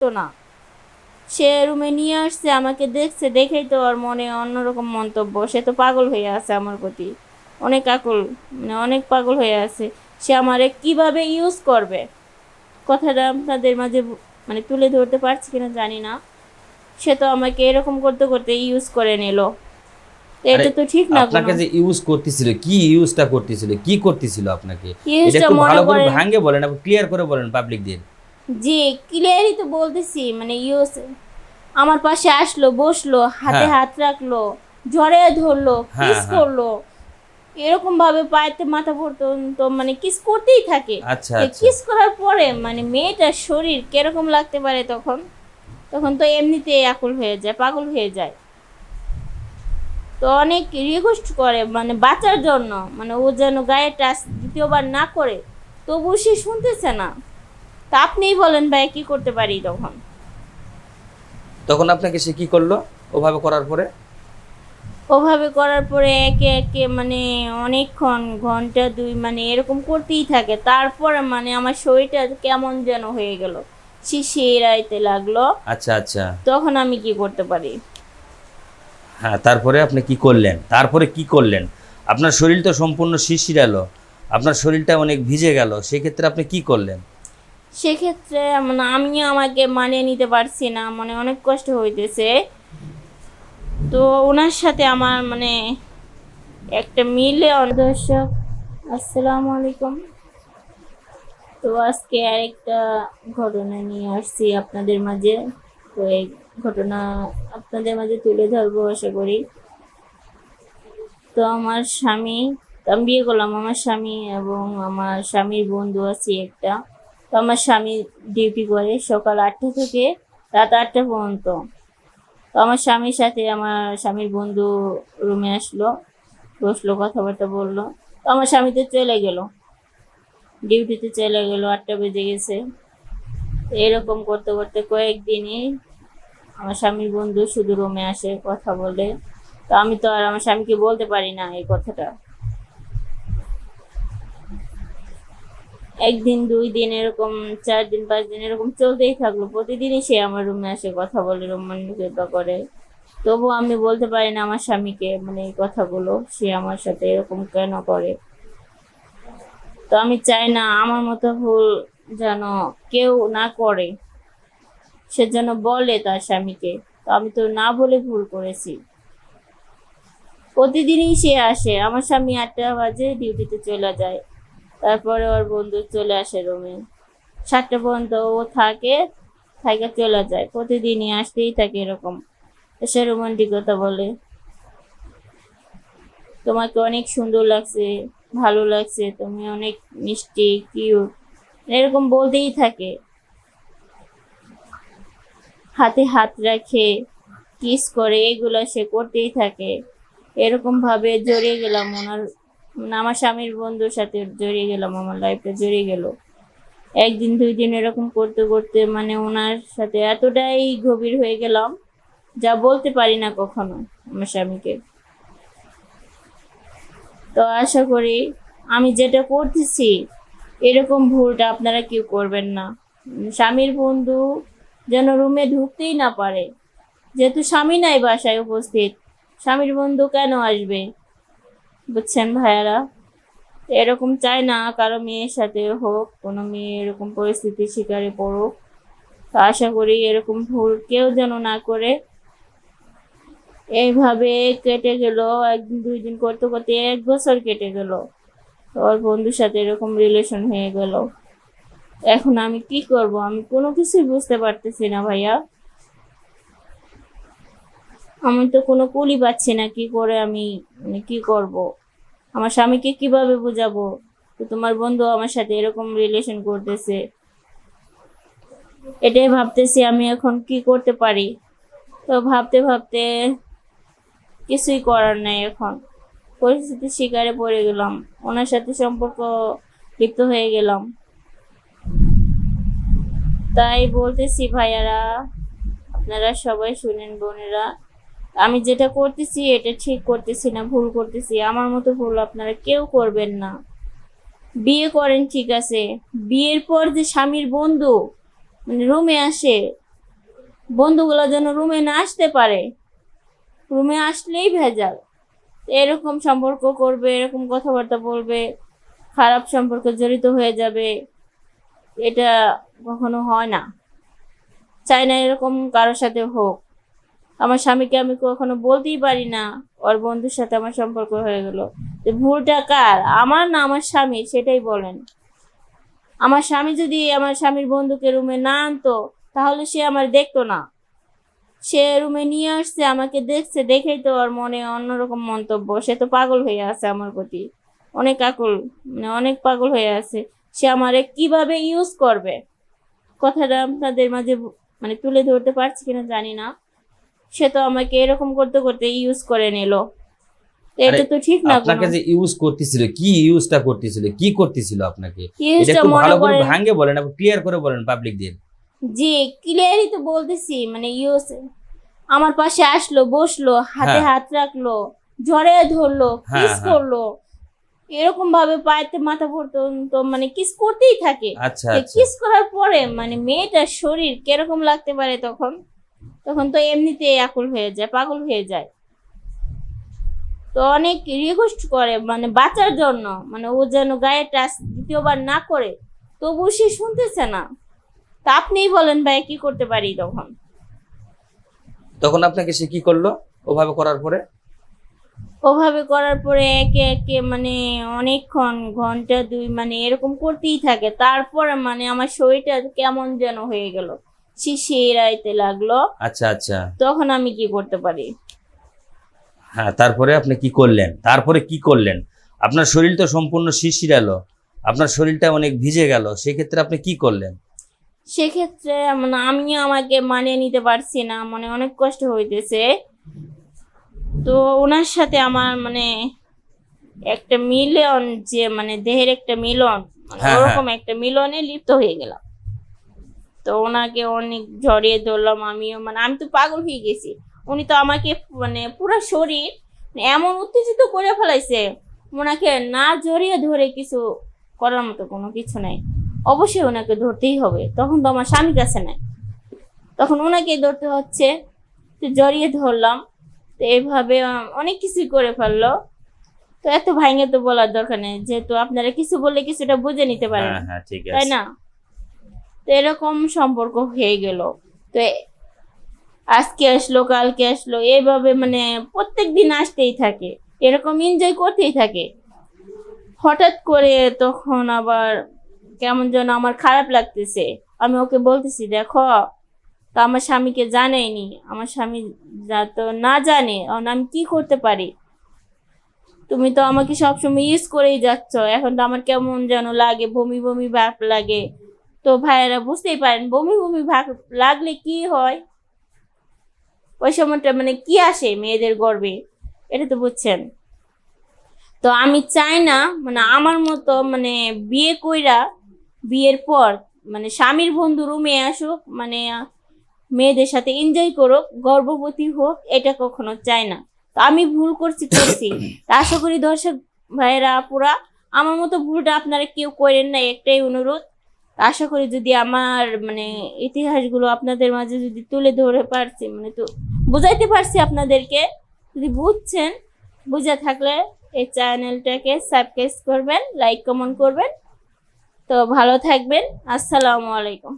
তো না, সে রুমে নিয়ে আসছে, আমাকে দেখছে, দেখেই তো ওর মনে অন্যরকম মন্তব্য। সে তো পাগল হয়ে আছে আমার প্রতি, অনেক আকুল, মানে অনেক পাগল হয়ে আছে। সে আমারে কিভাবে ইউজ করবে, কথাটা আপনাদের মাঝে মানে তুলে ধরতে পারছি কিনা জানি না। সে তো আমাকে এরকম করতে করতে ইউজ করে নিল। তো আরে, এটা তো ঠিক না কোনো। আপনাকে যে ইউজ করতেছিল, কি ইউজটা করতেছিল, কি করতেছিল আপনাকে? এটা ইউজটা একটু মনে ভালো করে করেন, ভাঙে বলেন, আপনি ক্লিয়ার করে বলেন পাবলিকদের। জি ক্লিয়ারই তো বলতেছি, মানে ইউজ আমার পাশে আসলো, বসলো, হাতে হ্যাঁ, হাত রাখলো, জড়িয়ে ধরলো, হ্যাঁ, কিস হ্যাঁ। করলো, এরকম ভাবে পায়েতে মাথা পর্যন্ত মানে কিস করতেই থাকে। আচ্ছা, তো আচ্ছা। কিস করার পরে মানে মেয়েটার শরীর কিরকম লাগতে পারে তখন? তখন তো এমনিতেই আকুল হয়ে যায়, পাগল হয়ে যায়। তো অনেক রিকোয়েস্ট করে মানে বাঁচার জন্য, মানে ও যেন গায়ে টাচ দ্বিতীয়বার না করে, তবু সে শুনতেছে না। তা আপনিই বলেন ভাই, কি করতে পারি তখন? তখন আপনাকে সে কি করলো ওভাবে করার পরে? ওভাবে করার পরে একে একে মানে অনেকক্ষণ, ঘন্টা দুই মানে এরকম করতেই থাকে। তারপরে মানে আমার শরীরটা কেমন যেন হয়ে গেল, শিশিরাইতে লাগলো। আচ্ছা, আচ্ছা। তখন আমি কি করতে পারি? হ্যাঁ, তারপরে আপনি কি করলেন? তারপরে কি করলেন? আপনার শরীর তো সম্পূর্ণ শিরশিরালো, আপনার শরীরটা অনেক ভিজে গেল, সেক্ষেত্রে আপনি কি করলেন? সেক্ষেত্রে মানে আমি আমাকে মানিয়ে নিতে পারছি না, মানে অনেক কষ্ট হইতেছে। তো ওনার সাথে আমার মানে একটা মিলে দর্শক, আসসালামু আলাইকুম। তো আজকে আরেকটা ঘটনা নিয়ে আসছি আপনাদের মাঝে। তো এই ঘটনা আপনাদের মাঝে তুলে ধরবো আশা করি। তো আমার স্বামী, তো আমি বিয়ে করলাম, আমার স্বামী এবং আমার স্বামীর বন্ধু আছে একটা। তো আমার স্বামী ডিউটি করে সকাল 8টা থেকে রাত 8টা পর্যন্ত। তো আমার স্বামীর সাথে আমার স্বামীর বন্ধু রুমে আসলো, বসলো, কথাবার্তা বললো। তো আমার স্বামী তো চলে গেল, ডিউটিতে চলে গেল, 8টা বেজে গেছে। তো এরকম করতে করতে কয়েকদিনই আমার স্বামীর বন্ধু শুধু রুমে আসে, কথা বলে। তো আমি তো আর আমার স্বামীকে বলতে পারি না এই কথাটা। একদিন, 2 দিন, এরকম 4 দিন, 5 দিন এরকম চলতেই থাকলো। প্রতিদিনই সে আমার রুমে আসে, কথা বলে, রোমান্টিকতা করে। তবু আমি বলতে পারি না আমার স্বামীকে মানে এই কথাগুলো, সে আমার সাথে এরকম কেন করে। তো আমি চাই না আমার মতো ভুল যেন কেউ না করে, সে যেন বলে তার স্বামীকে। তো আমি তো না বলে ভুল করেছি। প্রতিদিনই সে আসে, আমার স্বামী 8টা বাজে ডিউটিতে চলে যায়, তারপরে ওর বন্ধু চলে আসে রুমে, 7টা পর্যন্ত ও থাকে, থাকে চলে যায়। প্রতিদিনই আসতেই থাকে এরকম, এসে রোমান্টিকতা বলে, তোমাকে অনেক সুন্দর লাগছে, ভালো লাগছে, তুমি অনেক মিষ্টি, কিউট, এরকম বলতেই থাকে। হাতে হাত রাখে, কিস করে, এগুলো সে করতেই থাকে। এরকম ভাবে জড়িয়ে গেলাম ওনার, মানে আমার স্বামীর বন্ধুর সাথে জড়িয়ে গেলাম, আমার লাইফটা জড়িয়ে গেল। 1 দিন 2 দিন এরকম করতে করতে মানে ওনার সাথে এতটাই গভীর হয়ে গেলাম, যা বলতে পারি না কখনো আমার স্বামীকে। তো আশা করি আমি যেটা করতেছি এরকম ভুলটা আপনারা কেউ করবেন না। স্বামীর বন্ধু যেন রুমে ঢুকতেই না পারে, যেহেতু স্বামী নাই বাসায় উপস্থিত, স্বামীর বন্ধু কেন আসবে? বুঝছেন ভাইয়ারা? এরকম চাই না কারো মেয়ের সাথে হোক, কোনো মেয়ে এরকম পরিস্থিতির শিকারে পড়ুক। তো আশা করি এরকম ভুল কেউ যেন না করে। এইভাবে কেটে গেল, 1 দিন 2 দিন করতে করতে 1 বছর কেটে গেল। ওর বন্ধুর সাথে এরকম রিলেশন হয়ে গেল। এখন আমি কি করব, আমি কোনো কিছুই বুঝতে পারতেছি না ভাইয়া। আমি তো কোনো কুলি পাচ্ছি না, কি করে আমি মানে কি করব, আমার স্বামীকে কিভাবে বুঝাবো তো তোমার বন্ধু আমার সাথে এরকম রিলেশন করতেছে। এটাই ভাবতেছি আমি এখন কি করতে পারি। তো ভাবতে ভাবতে কিছুই করার নাই এখন, পরিস্থিতির শিকারে পড়ে গেলাম, ওনার সাথে সম্পর্ক লিপ্ত হয়ে গেলাম। তাই বলতেছি ভাইয়ারা, আপনারা সবাই শুনেন বোনেরা, আমি যেটা করতেছি এটা ঠিক করতেছি না, ভুল করতেছি। আমার মতো ভুল আপনারা কেউ করবেন না। বিয়ে করেন ঠিক আছে, বিয়ের পর যে স্বামীর বন্ধু মানে রুমে আসে, বন্ধুগুলো যেন রুমে না আসতে পারে, রুমে আসলেই ভেজাল। এরকম সম্পর্ক করবে, এরকম কথাবার্তা বলবে, খারাপ সম্পর্কে জড়িত হয়ে যাবে, এটা কখনো হয় না। চাই না এরকম কারোর সাথে হোক। আমার স্বামীকে আমি কখনো বলতেই পারি না ওর বন্ধুর সাথে আমার সম্পর্ক হয়ে গেল। তো ভুলটা কার, আমার না আমার স্বামীর, সেটাই বলেন। আমার স্বামী যদি আমার স্বামীর বন্ধুকে রুমে না আনতো তাহলে সে আমার দেখতো না। সে রুমে নিয়ে আসছে, আমাকে দেখছে, দেখেই তো ওর মনে অন্যরকম মন্তব্য। সে তো পাগল হয়ে আছে আমার প্রতি, অনেক আকুল, মানে অনেক পাগল হয়ে আছে। সে আমারে কিভাবে ইউজ করবে, কথাটা আপনাদের মাঝে মানে তুলে ধরতে পারছি কিনা জানি না। সে তো আমাকে এরকম করতে করতে ইউজ করে নিল। তো আরে এটা তো ঠিক না। আপনাকে কোনো যে ইউজ করতেছিল, কি ইউজটা করতেছিল, কি করতেছিল আপনাকে, এটা ইউজটা একটু মনে ভালো করে করেন, ভাঙে বলেন, আপনি ক্লিয়ার করে বলেন পাবলিকদের। জি ক্লিয়ারই তো বলতেছি, মানে ইউজ আমার পাশে আসলো, বসলো, হাতে হ্যাঁ হাত রাখলো, জড়িয়ে ধরলো, হ্যাঁ কিস হ্যাঁ। করলো, এরকম ভাবে পায়েতে মাথা পর্যন্ত মানে কিস করতেই থাকে। আচ্ছা আচ্ছা। কিস করার পরে মানে মেয়েটার শরীর কিরকম লাগতে পারে তখন, তখন তো এমনিতেই আকুল হয়ে যায়, পাগল হয়ে যায়। তো অনেক রিকোয়েস্ট করে মানে বাঁচার জন্য, মানে ও যেন গায়ে টাচ দ্বিতীয়বার না করে, তবু সে শুনতেছে না। তা আপনিই বলেন ভাই, কি করতে পারি তখন? তখন আপনাকে সে কি করলো ওভাবে করার পরে? ওভাবে করার পরে একে একে মানে অনেকক্ষণ, ঘন্টা দুই মানে এরকম করতেই থাকে। তারপরে মানে আমার শরীরটা কেমন যেন হয়ে গেল, শিশিরাইতে লাগলো। আচ্ছা আচ্ছা। তখন আমি কি করতে পারি? হ্যাঁ, তারপরে আপনি কি করলেন, তারপরে কি করলেন? আপনার শরীর তো সম্পূর্ণ শিরশিরালো, আপনার শরীরটা অনেক ভিজে গেল, সেক্ষেত্রে আপনি কি করলেন? সেক্ষেত্রে মানে আমি আমাকে মানিয়ে নিতে পারছি না, মানে অনেক কষ্ট হইতেছে। তো ওনার সাথে আমার মানে একটা মিলন, যে মানে দেহের একটা মিলন, মানে হ্যাঁ হ্যাঁ। ওরকম একটা মিলনে লিপ্ত হয়ে গেলাম। তো ওনাকে অনেক জড়িয়ে ধরলাম আমিও, মানে আমি তো পাগল হয়ে গেছি। উনি তো আমাকে মানে পুরো শরীর এমন উত্তেজিত করে ফেলাইছে, ওনাকে না জড়িয়ে ধরে কিছু করার মতো কোনো কিছু নাই। অবশ্যই ওনাকে ধরতেই হবে, তখন তো আমার স্বামী কাছে নাই, তখন ওনাকেই ধরতে হচ্ছে। তো জড়িয়ে ধরলাম। তো এইভাবে অনেক কিছুই করে ফেললো। তো এত ভাঙে তো বলার দরকার নেই, যেহেতু আপনারা কিছু বললে কিছুটা বুঝে নিতে পারেন, হ্যাঁ হ্যাঁ, ঠিক তাই আছে। না? তো এরকম সম্পর্ক হয়ে গেল। তো আজকে আসলো, কালকে আসলো, এইভাবে মানে প্রত্যেক দিন আসতেই থাকে, এরকম এনজয় করতেই থাকে। হঠাৎ করে তখন আবার কেমন যেন আমার খারাপ লাগতেছে। আমি ওকে বলতেছি, দেখো, তো আমার স্বামীকে জানাইনি, আমার স্বামী যা তো না জানে, এখন আমি কি করতে পারি? তুমি তো আমাকে সবসময় ইউজ করেই যাচ্ছ, এখন তো আমার কেমন যেন লাগে, বমি বমি ভাব লাগে। তো ভাইয়েরা বুঝতেই পারেন, বমি বমি ভাব লাগলে কি হয়, ওই সময়টা মানে কি আসে মেয়েদের গর্বে, এটা তো বুঝছেন। তো আমি চাই না মানে আমার মতো মানে বিয়ে কইরা, বিয়ের পর মানে স্বামীর বন্ধু রুমে আসুক, মানে মেয়েদের সাথে এনজয় করুক, গর্ভবতী হোক, এটা কখনো চাই না। তো আমি ভুল করছি। তা আশা করি দর্শক ভাইয়েরা, আপুরা, আমার মতো ভুলটা আপনারা কেউ করেন না, একটাই অনুরোধ। তা আশা করি যদি আমার মানে ইতিহাসগুলো আপনাদের মাঝে যদি তুলে ধরে পারছি, মানে তো বুঝাইতে পারছি আপনাদেরকে, যদি বুঝছেন, বুঝে থাকলে এই চ্যানেলটাকে সাবস্ক্রাইব করবেন, লাইক কমেন্ট করবেন। তো ভালো থাকবেন। আসসালামু আলাইকুম।